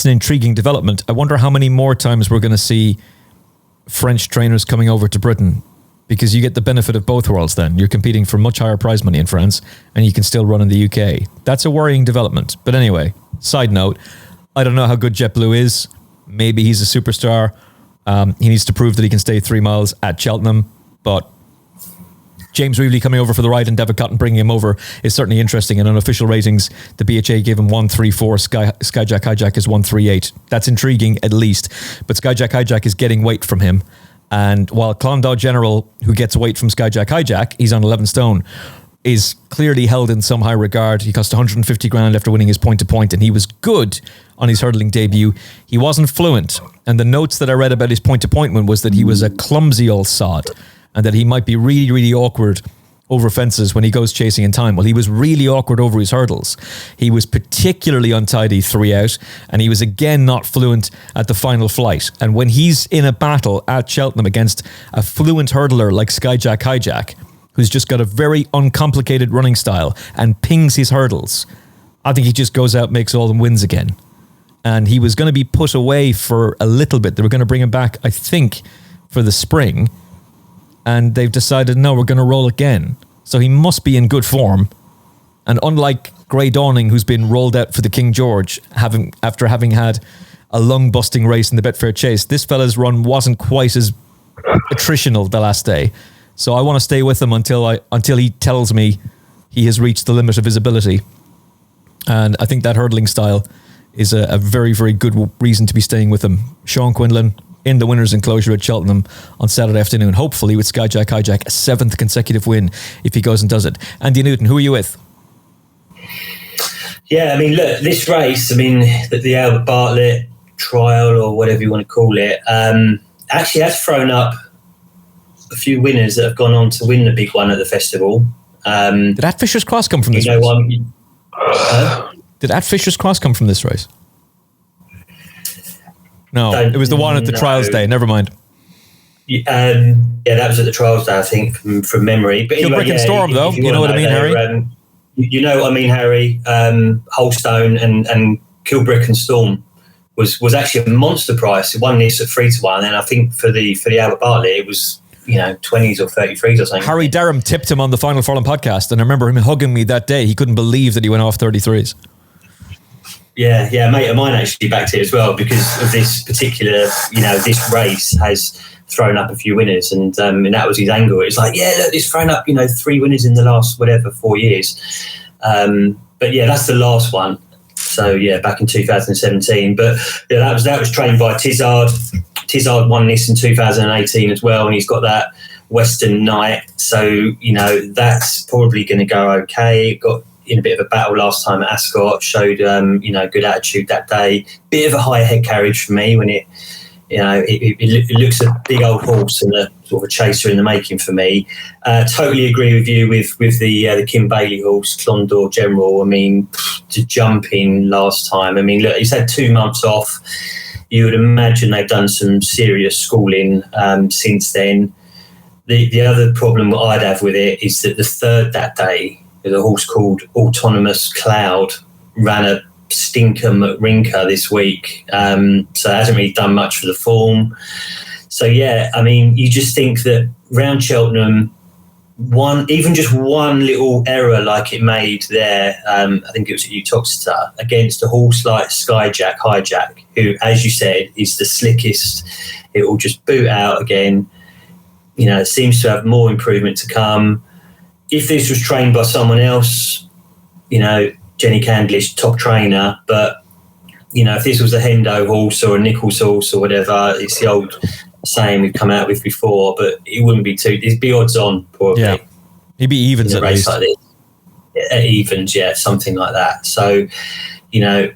intriguing development. I wonder how many more times we're going to see French trainers coming over to Britain, because you get the benefit of both worlds then. You're competing for much higher prize money in France, and you can still run in the UK. That's a worrying development. But anyway, side note, I don't know how good JetBlue is. Maybe he's a superstar. He needs to prove that he can stay 3 miles at Cheltenham, but James Reevely coming over for the ride and David Cotton bringing him over is certainly interesting. And on official ratings, the BHA gave him 134. Skyjack Hijack is 138. That's intriguing, at least. But Skyjack Hijack is getting weight from him. And while Clondau General, who gets weight from Skyjack Hijack, he's on 11 stone, is clearly held in some high regard. He cost 150 grand after winning his point-to-point, and he was good on his hurdling debut. He wasn't fluent. And the notes that I read about his point-to-point win was that he was a clumsy old sod, and that he might be really, really awkward over fences when he goes chasing in time. Well, he was really awkward over his hurdles. He was particularly untidy 3 out, and he was again not fluent at the final flight. And when he's in a battle at Cheltenham against a fluent hurdler like Skyjack Hijack, who's just got a very uncomplicated running style and pings his hurdles, I think he just goes out, makes all them wins again. And he was going to be put away for a little bit. They were going to bring him back, I think, for the spring. And they've decided, no, we're going to roll again. So he must be in good form. And unlike Grey Dawning, who's been rolled out for the King George, after having had a lung-busting race in the Betfair Chase, this fella's run wasn't quite as attritional the last day. So I want to stay with him until he tells me he has reached the limit of his ability. And I think that hurdling style is a very, very good reason to be staying with him. Sean Quinlan in the winner's enclosure at Cheltenham on Saturday afternoon, hopefully with Skyjack Hijack, a 7th consecutive win if he goes and does it. Andy Newton, who are you with? Yeah, I mean, look, this race, I mean, the Albert Bartlett trial, or whatever you want to call it, actually has thrown up a few winners that have gone on to win the big one at the festival. Did At Fisher's Cross come from this race? Did At Fisher's Cross come from this race? No, it was the one at the trials day. Never mind. Yeah, that was at the trials day, I think, from memory. But anyway, Kilbrick and Storm, though. You know what I mean, Harry? You know what I mean, Harry. Holstone and Kilbrick and Storm was actually a monster price. It won this at 3-1, and I think for the Albert Bartlett, it was 20s or 33s or something. Harry Durham tipped him on the Final Furlong podcast, and I remember him hugging me that day. He couldn't believe that he went off 33s. Yeah, a mate of mine actually backed it as well because of this particular, this race has thrown up a few winners, and that was his angle. It's like, yeah, look, it's thrown up, 3 winners in the last 4 years. But yeah, that's the last one. So yeah, back in 2017. But yeah, that was trained by Tizard. Tizard won this in 2018 as well, and he's got that Western Night. So that's probably going to go okay. Got in a bit of a battle last time at Ascot, showed good attitude that day. Bit of a higher head carriage for me when it looks a big old horse and a sort of a chaser in the making for me. Totally agree with you with the Kim Bailey horse, Clondau General. I mean, to jump in last time. I mean, look, he's had 2 months off. You would imagine they've done some serious schooling since then. The other problem that I'd have with it is that the third that day, there's a horse called Autonomous Cloud, ran a stinker McRinker this week. So it hasn't really done much for the form. So yeah, I mean, you just think that round Cheltenham, even just one little error like it made there, I think it was at Uttoxeter, against a horse like Skyjack Hijack, who, as you said, is the slickest. It will just boot out again. It seems to have more improvement to come. If this was trained by someone else, Jenny Candlish, top trainer, but if this was a Hendo horse or a Nichols horse or whatever, it's the old saying we've come out with before, but it wouldn't be it'd be odds on probably. Yeah. He'd be evens in a at race least. like this. Evens, something like that. So, it's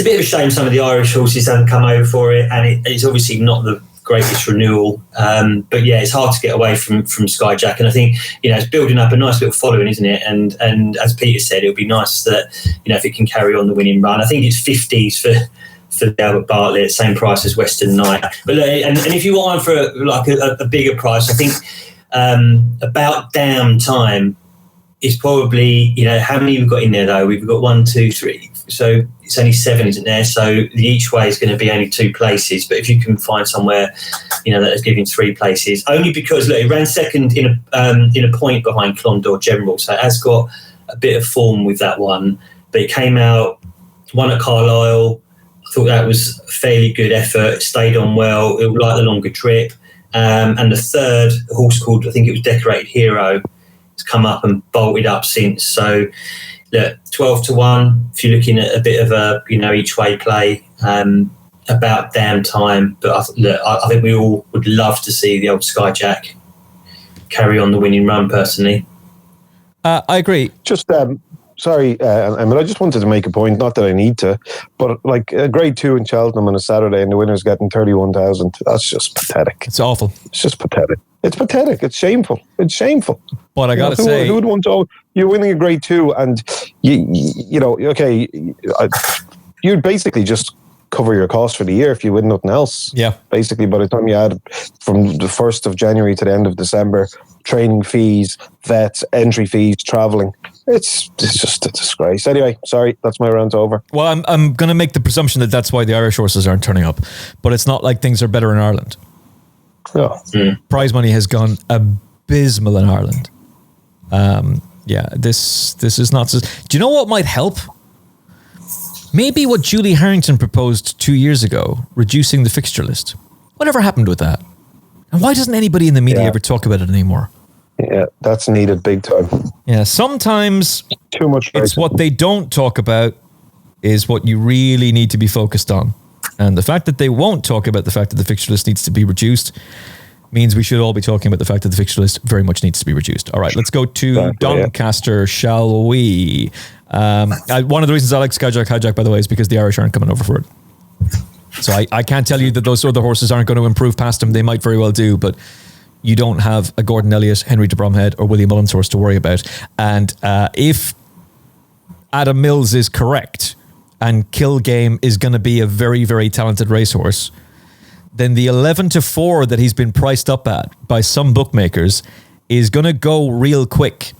a bit of a shame some of the Irish horses haven't come over for it, and it's obviously not the greatest renewal. But it's hard to get away from Skyjack, and I think it's building up a nice little following, isn't it? And as Peter said, it'll be nice that if it can carry on the winning run. I think it's 50s for the Albert Bartlett, same price as Western Knight. But and if you want for a bigger price, I think About Damn Time is probably, how many we've got in there though? We've got 1, 2, 3. So it's only 7, isn't there? So the each way is going to be only 2 places. But if you can find somewhere, that is giving 3 places, only because look, it ran second in a point behind Clondor General, so it has got a bit of form with that one. But it came out, won at Carlisle. I thought that was a fairly good effort. It stayed on well. It liked the longer trip. And the third, a horse called, I think it was Decorated Hero, has come up and bolted up since. So, look, 12-1. If you're looking at a bit of a each way play, About Damn Time. But I think we all would love to see the old Skyjack carry on the winning run. Personally, I agree. Just sorry, I just wanted to make a point. Not that I need to, but like a Grade 2 in Cheltenham on a Saturday, and the winner's getting 31,000. That's just pathetic. It's awful. It's just pathetic. It's pathetic. It's shameful. It's shameful. But I gotta say, who would want to? You're winning a Grade 2, and you'd basically just cover your costs for the year if you win nothing else. Yeah. Basically, by the time you add from the 1st of January to the end of December, training fees, vets, entry fees, travelling, it's just a disgrace. Anyway, sorry, that's my rant over. Well, I'm going to make the presumption that that's why the Irish horses aren't turning up, but it's not like things are better in Ireland. No. Prize money has gone abysmal in Ireland. This is not. Do you know what might help? Maybe what Julie Harrington proposed 2 years ago, reducing the fixture list. Whatever happened with that? And why doesn't anybody in the media ever talk about it anymore? Yeah, that's needed big time. Yeah, sometimes too much. It's what they don't talk about is what you really need to be focused on. And the fact that they won't talk about the fact that the fixture list needs to be reduced means we should all be talking about the fact that the fixture list very much needs to be reduced. All right, let's go to Doncaster, shall we? One of the reasons I like Skyjack Hijack, by the way, is because the Irish aren't coming over for it. So I can't tell you that those other horses aren't going to improve past him. They might very well do, but you don't have a Gordon Elliott, Henry de Bromhead, or William Mullins horse to worry about. And if Adam Mills is correct and Kill Game is going to be a very, very talented racehorse, then the 11-4 that he's been priced up at by some bookmakers is going to go real quick.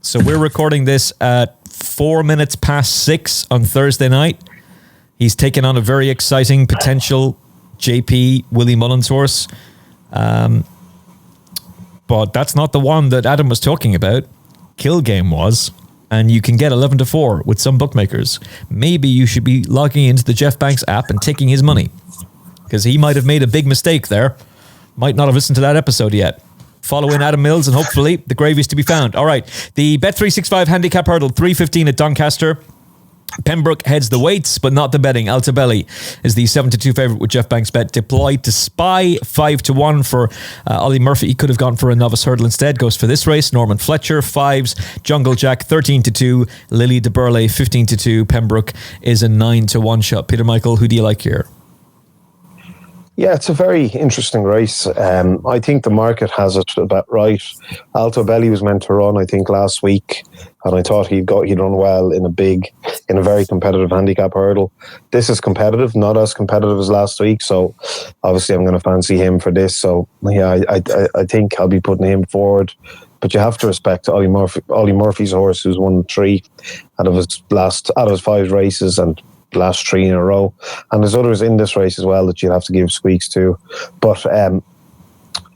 So we're recording this at 4 minutes past 6 on Thursday night. He's taken on a very exciting potential JP Willie Mullins horse. But that's not the one that Adam was talking about. Kill Game was. And you can get 11-4 with some bookmakers. Maybe you should be logging into the Jeff Banks app and taking his money. Because he might have made a big mistake there. Might not have listened to that episode yet. Follow in Adam Mills and hopefully the gravy's to be found. All right. The Bet365 Handicap Hurdle, 3:15 at Doncaster. Pembroke heads the weights, but not the betting. Altabelli is the 7-2 favourite with Jeff Banks bet deployed to Spy, 5-1 for Ollie Murphy. He could have gone for a novice hurdle instead. Goes for this race. Norman Fletcher, 5s. Jungle Jack, 13-2. Lily de Burley, 15-2. Pembroke is a 9-1 shot. Peter Michael, who do you like here? Yeah, it's a very interesting race. I think the market has it about right. Alto Belli was meant to run, I think, last week, and I thought he'd run well in a very competitive handicap hurdle. This is competitive, not as competitive as last week, so obviously I'm going to fancy him for this. So yeah, I think I'll be putting him forward. But you have to respect Ollie Murphy's horse, who's won 3 out of his 5 races and last 3 in a row, and there's others in this race as well that you'd have to give squeaks to, but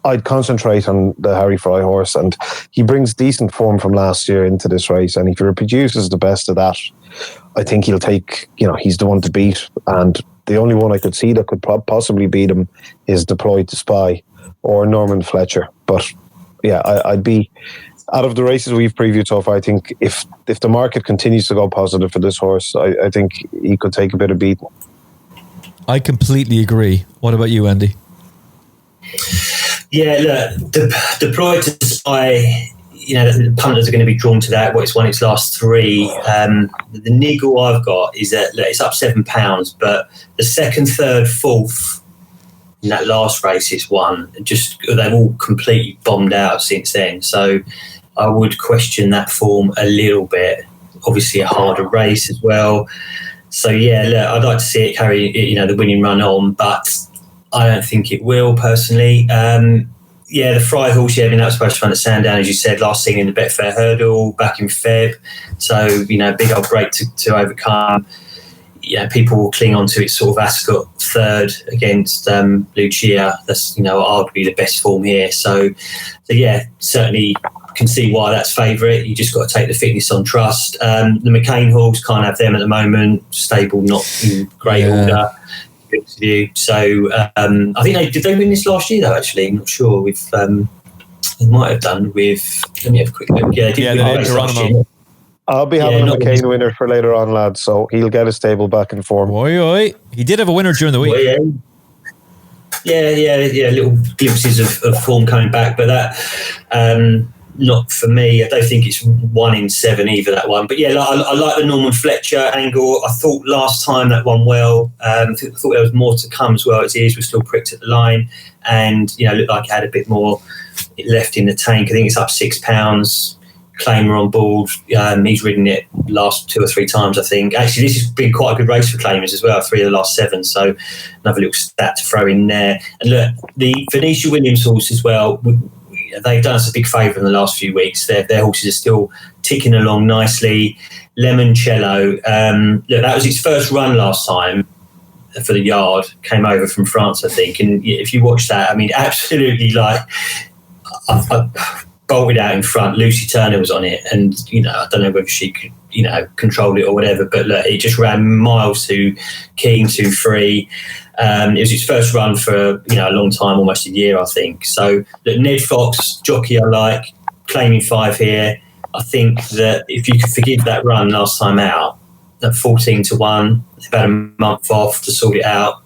I'd concentrate on the Harry Fry horse, and he brings decent form from last year into this race, and if he produces the best of that, I think he'll take, he's the one to beat, and the only one I could see that could possibly beat him is Deployed to Spy or Norman Fletcher. But yeah, I'd be out of the races we've previewed so far, I think if the market continues to go positive for this horse, I think he could take a bit of beating. I completely agree. What about you, Andy? Yeah, look, deployed to Spy, the punters are going to be drawn to that. It's won its last three. The niggle I've got is that it's up £7, but the second, third, fourth in that last race it's won. They've all completely bombed out since then. So I would question that form a little bit. Obviously, a harder race as well. So yeah, look, I'd like to see it carry the winning run on, but I don't think it will personally. The Fry horse, that was supposed to run at Sandown, as you said, last seen in the Betfair Hurdle back in Feb. So, big old break to overcome. People will cling on to its sort of Ascot third against Lucia. That's, arguably the best form here. So yeah, certainly can see why that's favourite. You just got to take the fitness on trust. The McCain horse, can't have them at the moment. Stable, not in great order. So I think they win this last year though. Actually, I'm not sure. They might have done with. Let me have a quick look. Yeah, they did Geronimo. I'll be having a McCain winner for later on, lads. So he'll get a stable back in form. Oi. He did have a winner during the week. Yeah. Little glimpses of form coming back, but that. Not for me. I don't think it's 1 in 7 either, that one. But yeah, I like the Norman Fletcher angle. I thought last time that won well. I thought there was more to come as well. Its ears were still pricked at the line, and looked like it had a bit more left in the tank. I think it's up £6. Claimer on board. He's ridden it last 2 or 3 times, I think. Actually, this has been quite a good race for Claimers as well. 3 of the last 7. So another little stat to throw in there. And look, the Venetia Williams horse as well. They've done us a big favour in the last few weeks. Their horses are still ticking along nicely. Limoncello, look, that was its first run last time for the yard. Came over from France, I think. And if you watch that, I mean, absolutely I bolted out in front. Lucy Turner was on it, and I don't know whether she could control it or whatever, but look, it just ran miles too keen, too free. It was its first run for a long time, almost a year, I think. So look, Ned Fox, jockey I like, claiming 5 here. I think that if you could forgive that run last time out at 14-1, about a month off to sort it out,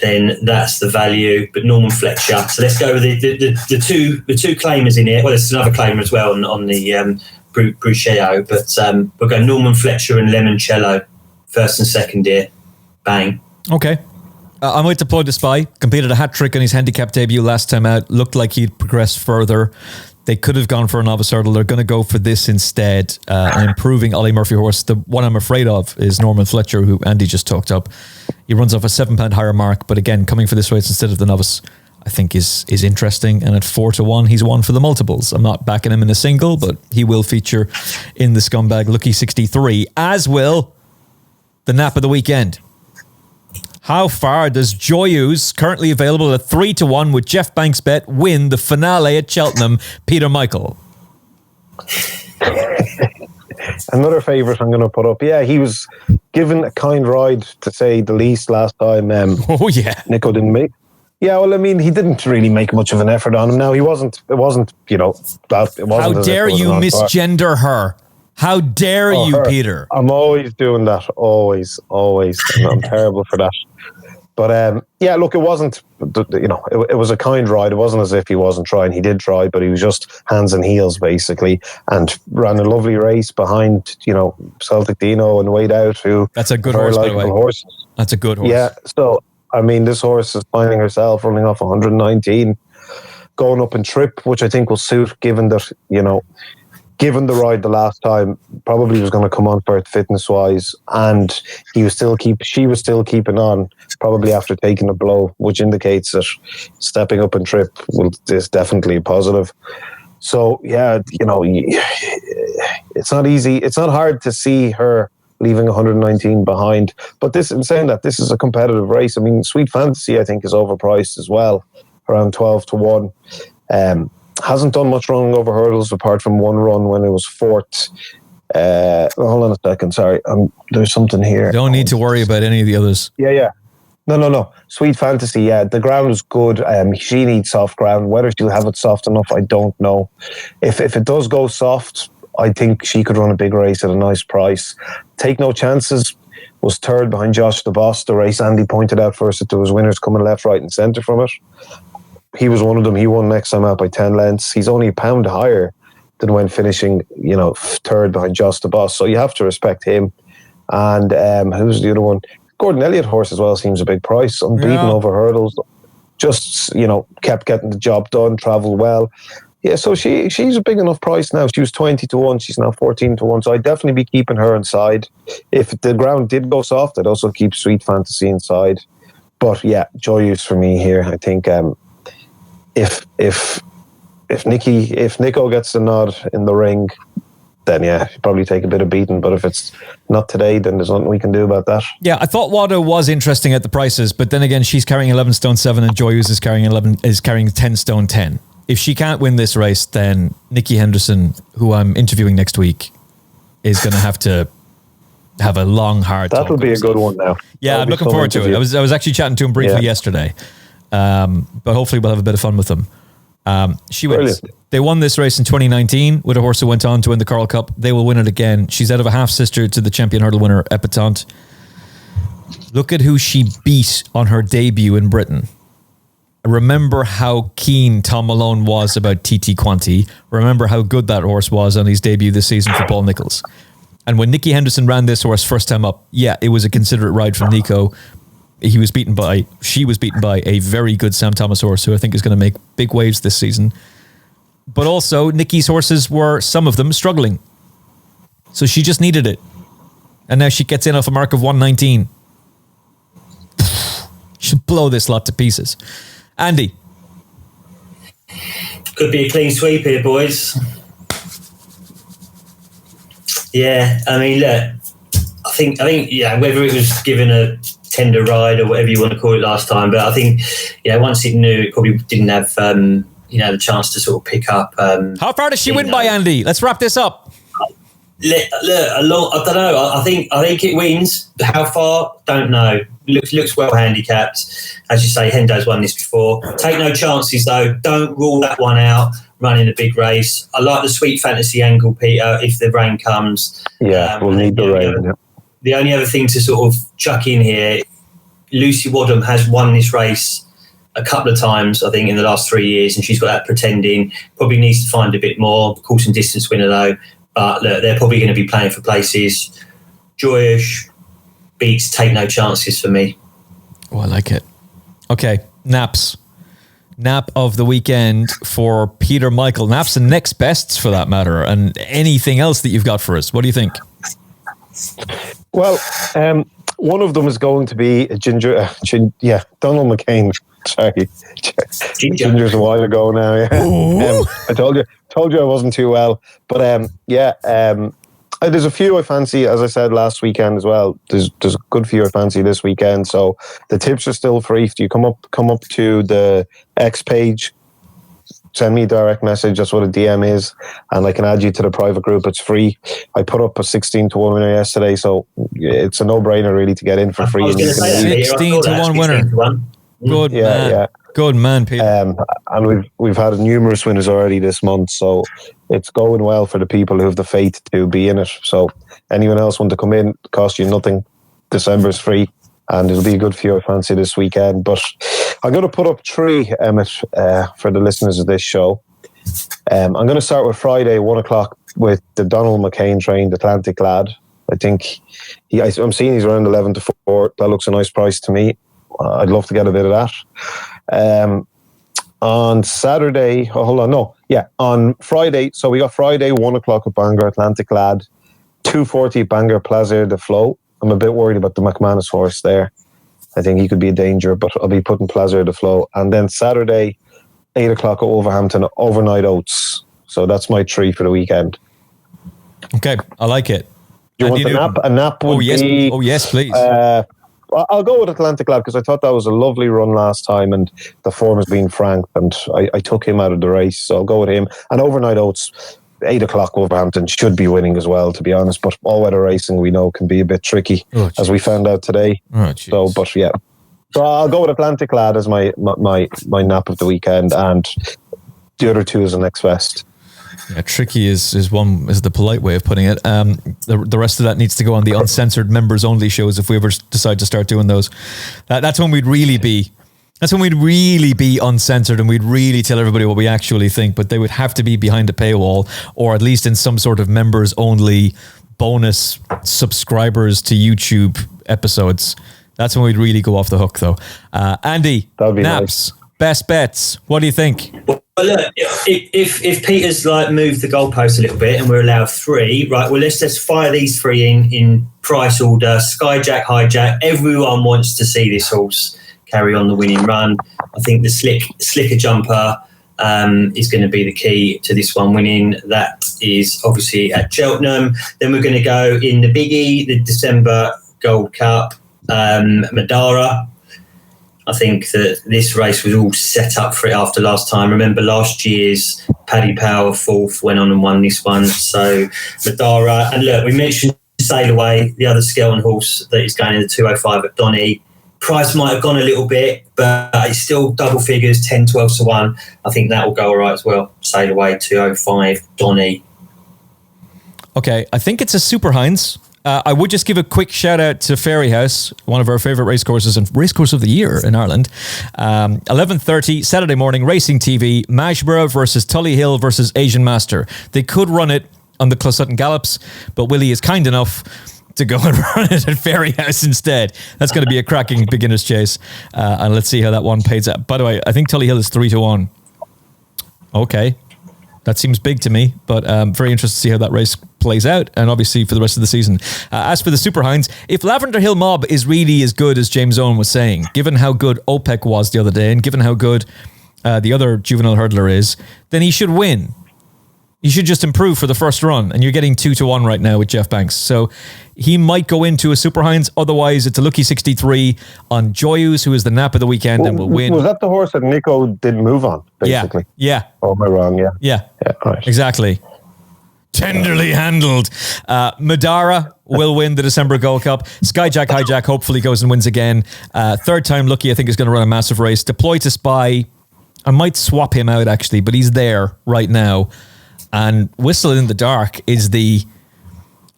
then that's the value. But Norman Fletcher. So let's go with the two claimers in here. Well, there's another claimer as well on the Brucheo, but we'll go Norman Fletcher and Limoncello, first and second here. Bang. Okay. I'm with Deployed to Spy. Completed a hat-trick on his handicap debut last time out. Looked like he'd progressed further. They could have gone for a novice hurdle. They're going to go for this instead. An improving Ollie Murphy horse. The one I'm afraid of is Norman Fletcher, who Andy just talked up. He runs off a £7 higher mark, but again, coming for this race instead of the novice, I think is interesting. And at 4-1, he's one for the multiples. I'm not backing him in a single, but he will feature in the Scumbag Lucky 63, as will the nap of the weekend. How far does Joyous, currently available at 3-1 with Jeff Banks bet, win the finale at Cheltenham? Peter Michael. Another favourite I'm going to put up. Yeah, he was given a kind ride, to say the least, last time. Nico didn't make. Yeah, well, I mean, he didn't really make much of an effort on him. Now, it wasn't, that. It wasn't. How dare you misgender her? How dare you, Peter? I'm always doing that. Always. And I'm terrible for that. But look, it wasn't, it was a kind ride. It wasn't as if he wasn't trying. He did try, but he was just hands and heels, basically, and ran a lovely race behind, Celtic Dino and Wade Out, who... That's a good horse, by the way. Horse. That's a good horse. Yeah, so, I mean, this horse is finding herself running off 119, going up in trip, which I think will suit, given that, given the ride the last time, probably was going to come on for it fitness-wise, and she was still keeping on, probably after taking a blow, which indicates that stepping up in trip is definitely positive. So, yeah, it's not easy. It's not hard to see her leaving 119 behind. But in saying that, this is a competitive race. I mean, Sweet Fantasy, I think, is overpriced as well, around 12-1. Hasn't done much running over hurdles apart from one run when it was fourth. Hold on a second, sorry. There's something here. Don't need to worry about any of the others. Yeah. No. Sweet Fantasy, yeah. The ground is good. She needs soft ground. Whether she'll have it soft enough, I don't know. If it does go soft, I think she could run a big race at a nice price. Take No Chances was third behind Josh the Boss. The race Andy pointed out first that there was winners coming left, right and centre from it. He was one of them. He won next time out by 10 lengths. He's only a pound higher than when finishing, third behind Josh the Boss. So you have to respect him. And who's the other one? Gordon Elliott horse as well seems a big price. Unbeaten over hurdles. Just, kept getting the job done, travelled well. Yeah, so she's a big enough price now. She was 20 to 1. She's now 14 to 1. So I'd definitely be keeping her inside. If the ground did go soft, I'd also keep Sweet Fantasy inside. But yeah, Joyeuse for me here. I think if Nico gets the nod in the ring, then yeah, he'll probably take a bit of beating. But if it's not today, then there's nothing we can do about that. Yeah, I thought Wada was interesting at the prices, but then again, she's carrying 11 stone 7 and Joyeuse is carrying 10 stone 10. If she can't win this race, then Nikki Henderson, who I'm interviewing next week, is going to have a long, hard talk. That'll be a good one now. Yeah, I'm looking forward to it. I was actually chatting to him briefly yesterday, but hopefully we'll have a bit of fun with him. She wins. Brilliant. They won this race in 2019 with a horse who went on to win the Coral Cup. They will win it again. She's out of a half-sister to the champion hurdle winner, Epatante. Look at who she beat on her debut in Britain. Remember how keen Tom Malone was about TT Quanti. Remember how good that horse was on his debut this season for Paul Nicholls. And when Nikki Henderson ran this horse first time up, yeah, it was a considerate ride from Nico. She was beaten by a very good Sam Thomas horse who I think is going to make big waves this season. But also, Nikki's horses were, some of them, struggling. So she just needed it. And now she gets in off a mark of 119. She'll blow this lot to pieces. Andy. Could be a clean sweep here, boys. Yeah, I mean, look, I think, yeah, whether it was given a tender ride or whatever you want to call it last time, but I think, once it knew, it probably didn't have, the chance to sort of pick up. How far does she win by, Andy? Let's wrap this up. Look, I don't know. I think it wins. How far? Don't know. Looks well handicapped. As you say, Hendo's won this before. Take no chances, though. Don't rule that one out. Running a big race. I like the Sweet Fantasy angle, Peter, if the rain comes. Yeah, we'll need the rain. The only other thing to sort of chuck in here, Lucy Wadham has won this race a couple of times, I think, in the last 3 years, and she's got that pretending. Probably needs to find a bit more. Course and distance winner, though. But look, they're probably going to be playing for places. Joyeuse beats Take No Chances for me. Oh, I like it. Okay, NAPS. Nap of the weekend for Peter Michael. NAPS and next bests for that matter, and anything else that you've got for us. What do you think? Well, one of them is going to be a Donald McCain. Sorry, Ginger's a while ago now. Yeah, I told you I wasn't too well, but there's a few I fancy. As I said last weekend as well, there's a good few I fancy this weekend. So the tips are still free. If you come up to the X page, send me a direct message. That's what a DM is, and I can add you to the private group. It's free. I put up a 16 to 1 winner yesterday, so it's a no-brainer really to get in for free. 16 to 1 winner. Good man. Yeah. Good man, Peter. And we've had numerous winners already this month, so it's going well for the people who have the faith to be in it. So anyone else want to come in, cost you nothing. December's free, and it'll be a good few I fancy this weekend. But I'm going to put up 3, Emmet, for the listeners of this show. I'm going to start with Friday, 1 o'clock, with the Donald McCain trained Atlantic Lad. I think I'm seeing he's around 11 to 4. That looks a nice price to me. I'd love to get a bit of that. On Saturday, on Friday, so we got Friday, 1 o'clock at Bangor, Atlantic Lad, 2:40 Bangor Plaisir de Flow. I'm a bit worried about the McManus horse there. I think he could be a danger, but I'll be putting Plaisir de Flow. And then Saturday, 8 o'clock at Wolverhampton, Overnight Oats. So that's my 3 for the weekend. Okay, I like it. Do you want the nap? A nap would be... Oh, yes, please. I'll go with Atlantic Lad because I thought that was a lovely run last time and the form has been frank, and I took him out of the race, so I'll go with him. And Overnight Oats, 8 o'clock Wolverhampton, should be winning as well, to be honest, but all-weather racing we know can be a bit tricky, as we found out today. Oh, so, but yeah, So I'll go with Atlantic Lad as my nap of the weekend, and the other two is the next best. Yeah, tricky is the polite way of putting it. The rest of that needs to go on the uncensored members only shows if we ever decide to start doing those. That's when we'd really be uncensored and we'd really tell everybody what we actually think, but they would have to be behind a paywall or at least in some sort of members only bonus subscribers to YouTube episodes. That's when we'd really go off the hook though. Andy, Naps, nice. Best bets. What do you think? Well, look, if Peter's moved the goalpost a little bit and we're allowed 3, right? Well, let's just fire these 3 in price order. Skyjack, Hijack. Everyone wants to see this horse carry on the winning run. I think the slicker jumper is going to be the key to this one winning. That is obviously at Cheltenham. Then we're going to go in the biggie, the December Gold Cup, Madara. I think that this race was all set up for it after last time. Remember last year's Paddy Power 4th went on and won this one. So Madara. And look, we mentioned Sail Away, the other Skelton horse that is going in the 205 at Donny. Price might have gone a little bit, but it's still double figures, 10, 12 to 1. I think that will go all right as well. Sail Away, 205, Donny. Okay, I think it's a Super Heinz. I would just give a quick shout out to Fairyhouse, one of our favourite racecourses and racecourse of the year in Ireland. 11:30 Saturday morning, Racing TV, Mashborough versus Tully Hill versus Asian Master. They could run it on the Closutton Gallops, but Willie is kind enough to go and run it at Fairyhouse instead. That's going to be a cracking beginner's chase. And let's see how that one pays out. By the way, I think Tully Hill is 3 to 1. Okay. That seems big to me, but very interested to see how that race plays out, and obviously for the rest of the season. As for the Super Hinds, if Lavender Hill Mob is really as good as James Owen was saying, given how good OPEC was the other day, and given how good the other juvenile hurdler is, then he should win. You should just improve for the first run, and you're getting 2 to 1 right now with Jeff Banks. So he might go into a Super Heinz. Otherwise, it's a lucky 63 on Joyous, who is the nap of the weekend and will win. Was that the horse that Nico didn't move on, basically? Yeah. Oh, am I wrong? Yeah, right. Exactly. Tenderly handled. Madara will win the December Gold Cup. Skyjack Hijack hopefully goes and wins again. Third time lucky, I think, is going to run a massive race. Deploy to Spy. I might swap him out, actually, but he's there right now. And Whistle in the Dark is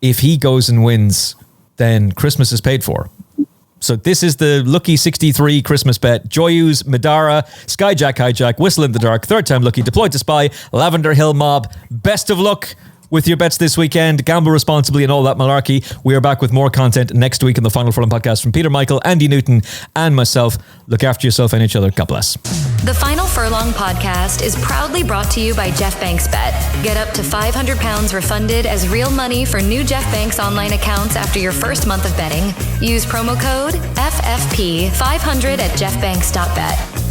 if he goes and wins, then Christmas is paid for. So this is the lucky 63 Christmas bet. Joyous, Madara, Skyjack Hijack, Whistle in the Dark, third time lucky, Deployed to Spy, Lavender Hill Mob. Best of luck with your bets this weekend. Gamble responsibly and all that malarkey. We are back with more content next week in the Final Furlong podcast from Peter Michael, Andy Newton, and myself. Look after yourself and each other. God bless. The Final Furlong podcast is proudly brought to you by Jeff Banks Bet. Get up to £500 refunded as real money for new Jeff Banks online accounts after your first month of betting. Use promo code FFP500 at jeffbanks.bet.